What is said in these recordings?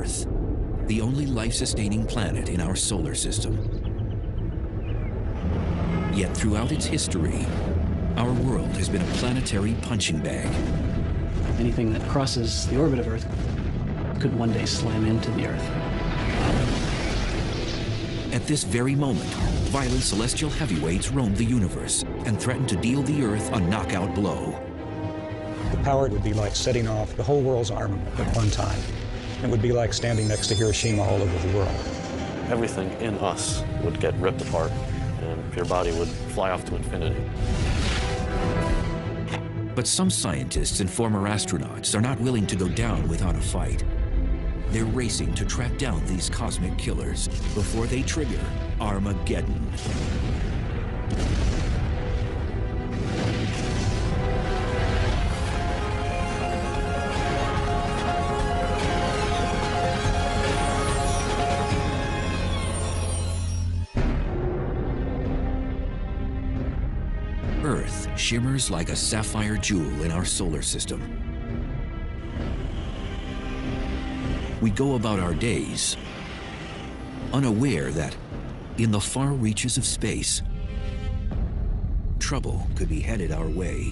Earth, the only life-sustaining planet in our solar system. Yet throughout its history, our world has been a planetary punching bag. Anything that crosses the orbit of Earth could one day slam into the Earth. At this very moment, violent celestial heavyweights roam the universe and threaten to deal the Earth a knockout blow. The power would be like setting off the whole world's armament at one time. It would be like standing next to Hiroshima all over the world. Everything in us would get ripped apart, and your body would fly off to infinity. But some scientists and former astronauts are not willing to go down without a fight. They're racing to track down these cosmic killers before they trigger Armageddon. Earth shimmers like a sapphire jewel in our solar system. We go about our days unaware that in the far reaches of space, trouble could be headed our way.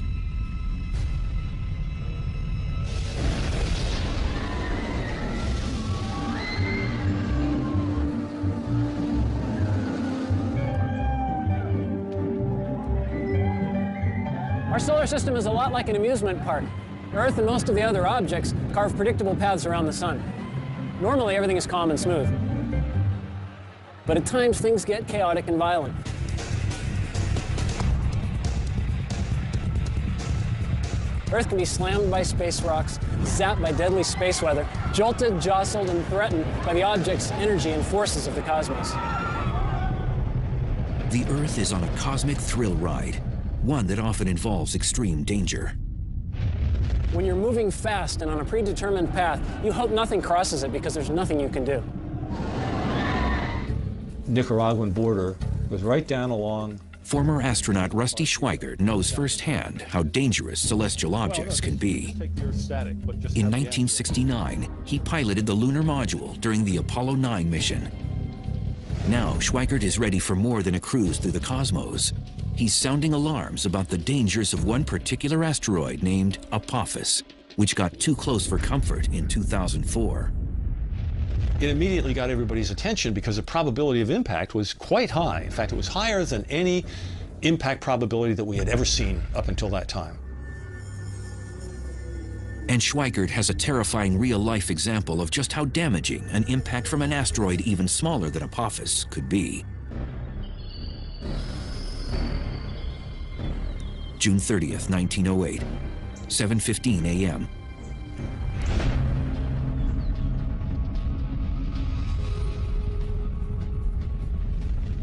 Our solar system is a lot like an amusement park. Earth and most of the other objects carve predictable paths around the sun. Normally, everything is calm and smooth. But at times, things get chaotic and violent. Earth can be slammed by space rocks, zapped by deadly space weather, jolted, jostled, and threatened by the objects, energy, and forces of the cosmos. The Earth is on a cosmic thrill ride, one that often involves extreme danger. When you're moving fast and on a predetermined path, you hope nothing crosses it because there's nothing you can do. Nicaraguan border was right down along. Former astronaut Rusty Schweickart knows firsthand how dangerous celestial objects can be. In 1969, he piloted the lunar module during the Apollo 9 mission. Now, Schweickart is ready for more than a cruise through the cosmos. He's sounding alarms about the dangers of one particular asteroid named Apophis, which got too close for comfort in 2004. It immediately got everybody's attention because the probability of impact was quite high. In fact, it was higher than any impact probability that we had ever seen up until that time. And Schweickart has a terrifying real-life example of just how damaging an impact from an asteroid even smaller than Apophis could be. June 30th, 1908, 7:15 a.m.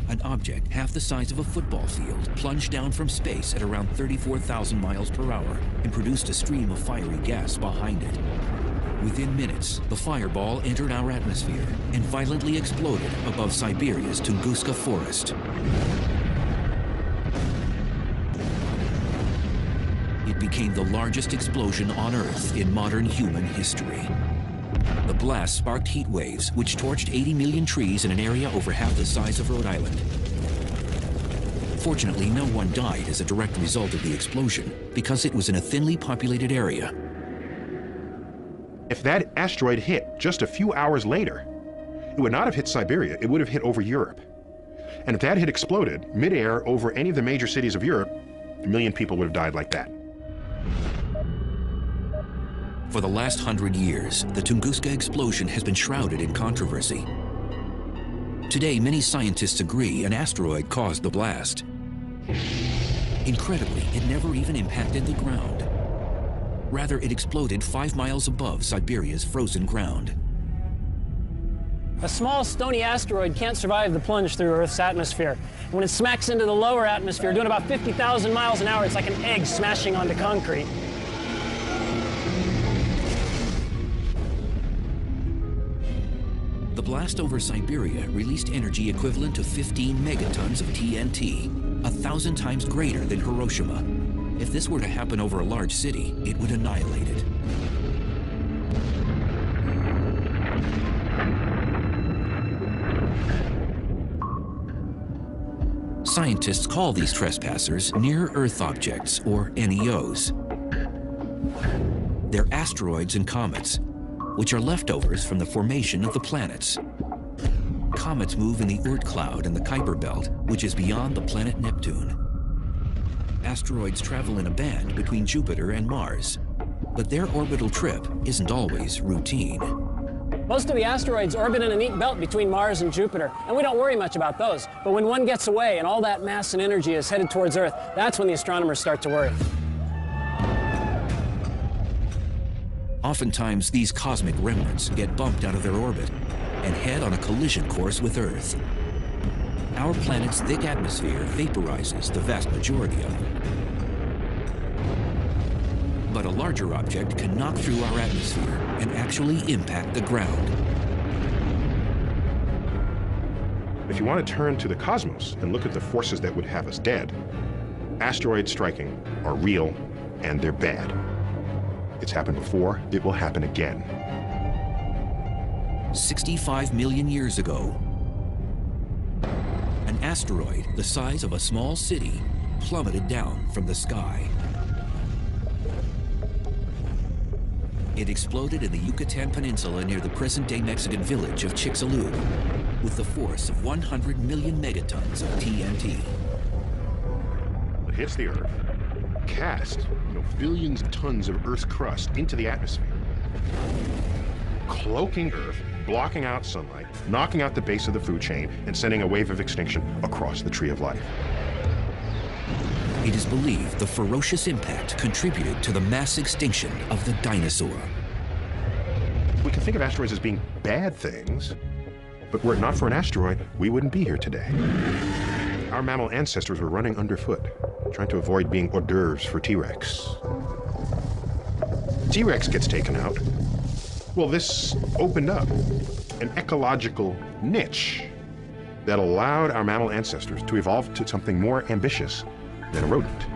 An object half the size of a football field plunged down from space at around 34,000 miles per hour and produced a stream of fiery gas behind it. Within minutes, the fireball entered our atmosphere and violently exploded above Siberia's Tunguska forest. It became the largest explosion on Earth in modern human history. The blast sparked heat waves, which torched 80 million trees in an area over half the size of Rhode Island. Fortunately, no one died as a direct result of the explosion, because it was in a thinly populated area. If that asteroid hit just a few hours later, it would not have hit Siberia, it would have hit over Europe. And if that had exploded midair over any of the major cities of Europe, 1 million people would have died like that. For the last 100 years, the Tunguska explosion has been shrouded in controversy. Today, many scientists agree an asteroid caused the blast. Incredibly, it never even impacted the ground. Rather, it exploded 5 miles above Siberia's frozen ground. A small stony asteroid can't survive the plunge through Earth's atmosphere. When it smacks into the lower atmosphere, doing about 50,000 miles an hour, it's like an egg smashing onto concrete. The blast over Siberia released energy equivalent to 15 megatons of TNT, 1,000 times greater than Hiroshima. If this were to happen over a large city, it would annihilate it. Scientists call these trespassers near-Earth objects, or NEOs. They're asteroids and comets, which are leftovers from the formation of the planets. Comets move in the Oort cloud and the Kuiper belt, which is beyond the planet Neptune. Asteroids travel in a band between Jupiter and Mars, but their orbital trip isn't always routine. Most of the asteroids orbit in a neat belt between Mars and Jupiter, and we don't worry much about those. But when one gets away and all that mass and energy is headed towards Earth, that's when the astronomers start to worry. Oftentimes, these cosmic remnants get bumped out of their orbit and head on a collision course with Earth. Our planet's thick atmosphere vaporizes the vast majority of them. But a larger object can knock through our atmosphere and actually impact the ground. If you want to turn to the cosmos and look at the forces that would have us dead, asteroids striking are real and they're bad. It's happened before, it will happen again. 65 million years ago, an asteroid the size of a small city plummeted down from the sky. It exploded in the Yucatan Peninsula near the present-day Mexican village of Chicxulub with the force of 100 million megatons of TNT. It hits the Earth, cast billions of tons of Earth's crust into the atmosphere, cloaking Earth, blocking out sunlight, knocking out the base of the food chain, and sending a wave of extinction across the tree of life. It is believed the ferocious impact contributed to the mass extinction of the dinosaur. We can think of asteroids as being bad things, but were it not for an asteroid, we wouldn't be here today. Our mammal ancestors were running underfoot, trying to avoid being hors d'oeuvres for T-Rex. T-Rex gets taken out. Well, this opened up an ecological niche that allowed our mammal ancestors to evolve to something more ambitious than a rodent.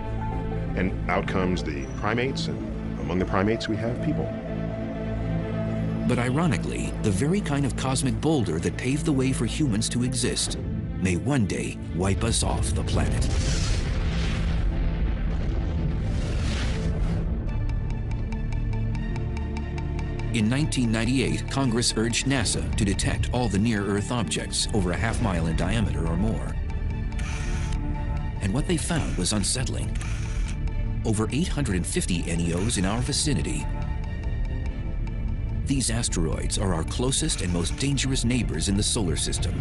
And out comes the primates, and among the primates we have people. But ironically, the very kind of cosmic boulder that paved the way for humans to exist may one day wipe us off the planet. In 1998, Congress urged NASA to detect all the near-Earth objects over a half-mile in diameter or more. And what they found was unsettling. Over 850 NEOs in our vicinity. These asteroids are our closest and most dangerous neighbors in the solar system.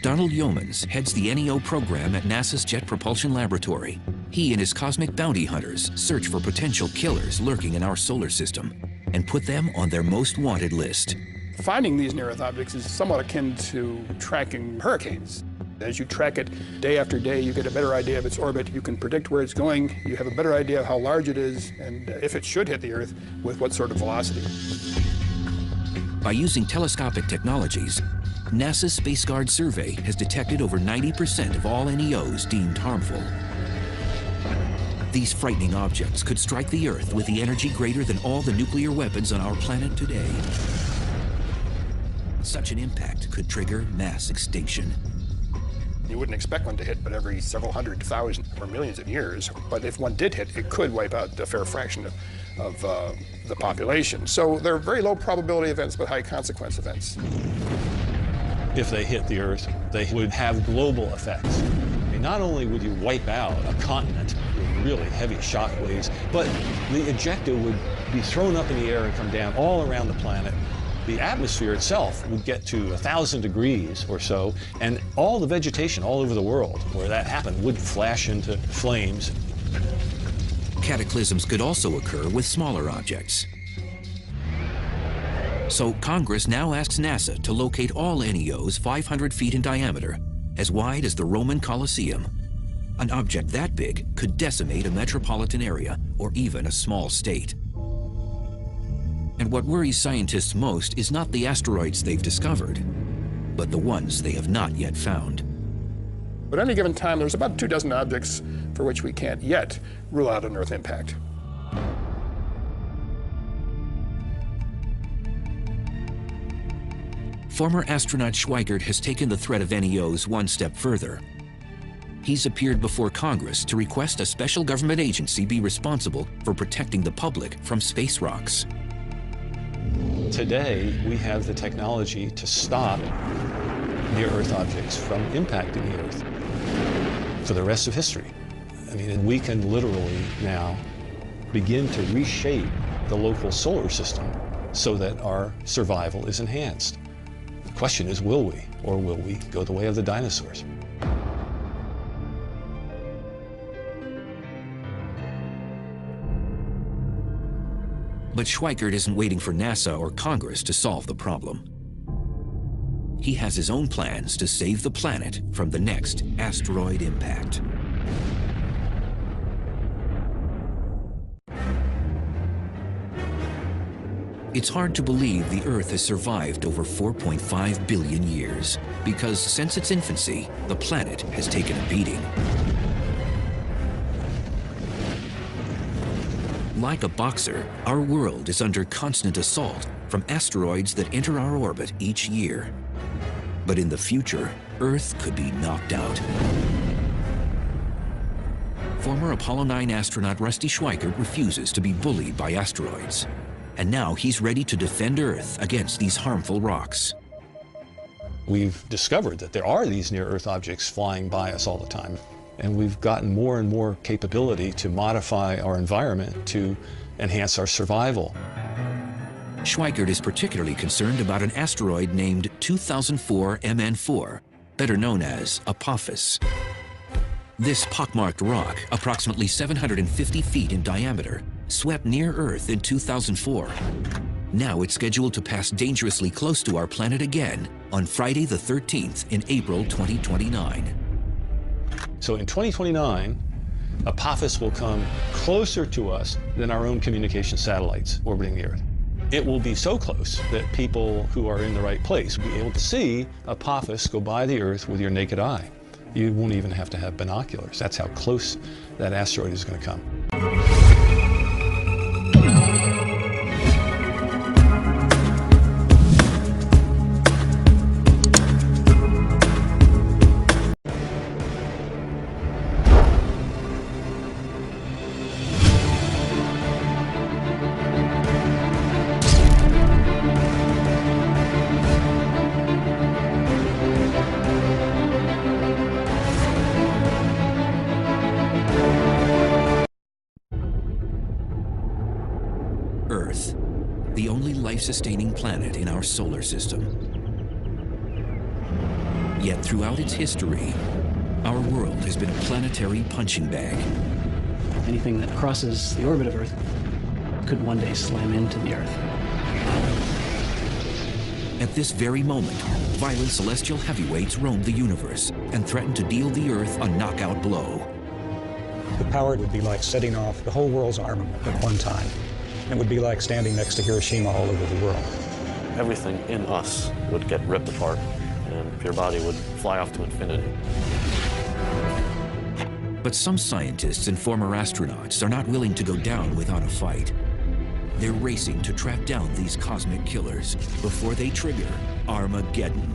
Donald Yeomans heads the NEO program at NASA's Jet Propulsion Laboratory. He and his cosmic bounty hunters search for potential killers lurking in our solar system and put them on their most wanted list. Finding these near-Earth objects is somewhat akin to tracking hurricanes. As you track it day after day, you get a better idea of its orbit. You can predict where it's going. You have a better idea of how large it is and if it should hit the Earth, with what sort of velocity. By using telescopic technologies, NASA's Space Guard survey has detected over 90% of all NEOs deemed harmful. These frightening objects could strike the Earth with the energy greater than all the nuclear weapons on our planet today. Such an impact could trigger mass extinction. You wouldn't expect one to hit but every several hundred thousand or millions of years. But if one did hit, it could wipe out a fair fraction of the population. So they're very low probability events, but high consequence events. If they hit the Earth, they would have global effects. I mean, not only would you wipe out a continent with really heavy shock waves, but the ejecta would be thrown up in the air and come down all around the planet. The atmosphere itself would get to 1,000 degrees or so, and all the vegetation all over the world where that happened would flash into flames. Cataclysms could also occur with smaller objects. So Congress now asks NASA to locate all NEOs 500 feet in diameter, as wide as the Roman Colosseum. An object that big could decimate a metropolitan area or even a small state. And what worries scientists most is not the asteroids they've discovered, but the ones they have not yet found. At any given time, there's about 24 objects for which we can't yet rule out an Earth impact. former astronaut Schweikert has taken the threat of NEOs one step further. He's appeared before Congress to request a special government agency be responsible for protecting the public from space rocks. Today, we have the technology to stop near-Earth objects from impacting the Earth for the rest of history. I mean, we can literally now begin to reshape the local solar system so that our survival is enhanced. The question is, will we? Or will we go the way of the dinosaurs? But Schweikert isn't waiting for NASA or Congress to solve the problem. He has his own plans to save the planet from the next asteroid impact. It's hard to believe the Earth has survived over 4.5 billion years, because since its infancy, the planet has taken a beating. Like a boxer, our world is under constant assault from asteroids that enter our orbit each year. But in the future, Earth could be knocked out. Former Apollo 9 astronaut Rusty Schweikert refuses to be bullied by asteroids. And now he's ready to defend Earth against these harmful rocks. We've discovered that there are these near-Earth objects flying by us all the time. And we've gotten more and more capability to modify our environment to enhance our survival. Schweikert is particularly concerned about an asteroid named 2004 MN4, better known as Apophis. This pockmarked rock, approximately 750 feet in diameter, swept near Earth in 2004. Now it's scheduled to pass dangerously close to our planet again on Friday the 13th in April 2029. So in 2029, Apophis will come closer to us than our own communication satellites orbiting the Earth. It will be so close that people who are in the right place will be able to see Apophis go by the Earth with your naked eye. You won't even have to have binoculars. That's how close that asteroid is going to come. Earth, the only life-sustaining planet in our solar system. Yet throughout its history, our world has been a planetary punching bag. Anything that crosses the orbit of Earth could one day slam into the Earth. At this very moment, violent celestial heavyweights roam the universe and threaten to deal the Earth a knockout blow. The power would be like setting off the whole world's armament at one time. It would be like standing next to Hiroshima all over the world. Everything in us would get ripped apart, and your body would fly off to infinity. But some scientists and former astronauts are not willing to go down without a fight. They're racing to track down these cosmic killers before they trigger Armageddon.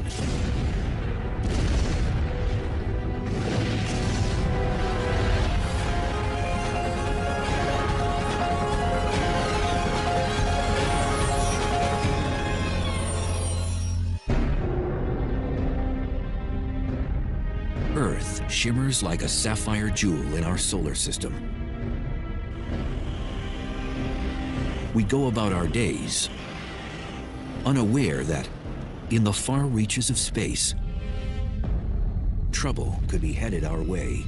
Earth shimmers like a sapphire jewel in our solar system. We go about our days unaware that in the far reaches of space, trouble could be headed our way.